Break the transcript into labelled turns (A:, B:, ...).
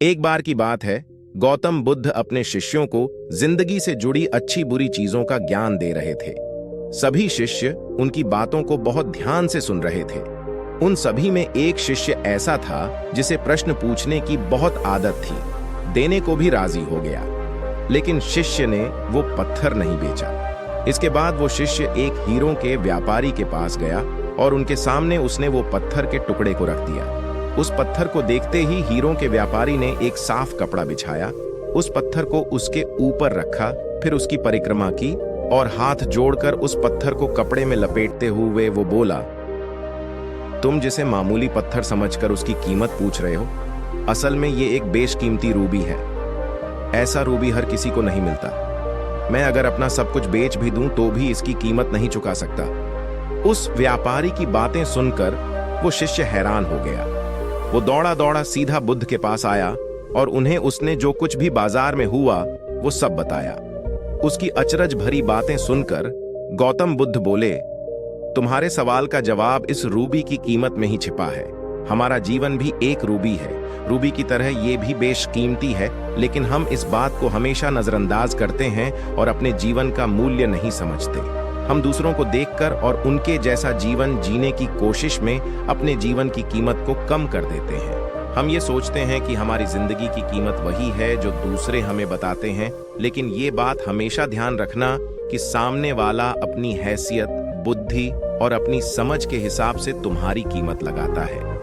A: एक बार की बात है, गौतम बुद्ध अपने शिष्यों को जिंदगी से जुड़ी अच्छी बुरी चीजों का ज्ञान दे रहे थे। सभी शिष्य उनकी बातों को बहुत ध्यान से सुन रहे थे। उन सभी में एक शिष्य ऐसा था जिसे प्रश्न पूछने की बहुत आदत थी, देने को भी राजी हो गया। लेकिन शिष्य ने वो पत्थर नहीं बेचा। इसके बाद वो शिष्य एक हीरों के व्यापारी के पास गया और उनके सामने उसने वो पत्थर के टुकड़े को रख दिया। उस पत्थर को देखते ही हीरों के व्यापारी ने एक साफ कपड़ा बिछाया, उस पत्थर को उसके ऊपर रखा, फिर उसकी परिक्रमा की और हाथ जोड़कर उस पत्थर को कपड़े में लपेटते हुए वो बोला, तुम जिसे मामूली पत्थर समझकर उसकी कीमत पूछ रहे हो, असल में ये एक बेशकीमती रूबी है। ऐसा रूबी हर किसी को नहीं मिलता। मैं अगर अपना सब कुछ बेच भी दूं तो भी इसकी कीमत नहीं चुका सकता। उस व्यापारी की बातें सुनकर वो शिष्य हैरान हो गया। वो दौड़ा दौड़ा सीधा बुद्ध के पास आया और उन्हें उसने जो कुछ भी बाजार में हुआ वो सब बताया। उसकी अचरज भरी बातें सुनकर गौतम बुद्ध बोले, तुम्हारे सवाल का जवाब इस रूबी की कीमत में ही छिपा है। हमारा जीवन भी एक रूबी है। रूबी की तरह ये भी बेशकीमती है, लेकिन हम इस बात को हमेशा नजरअंदाज करते हैं और अपने जीवन का मूल्य नहीं समझते। हम दूसरों को देखकर और उनके जैसा जीवन जीने की कोशिश में अपने जीवन की कीमत को कम कर देते हैं। हम ये सोचते हैं कि हमारी जिंदगी की कीमत वही है जो दूसरे हमें बताते हैं, लेकिन ये बात हमेशा ध्यान रखना कि सामने वाला अपनी हैसियत, बुद्धि और अपनी समझ के हिसाब से तुम्हारी कीमत लगाता है।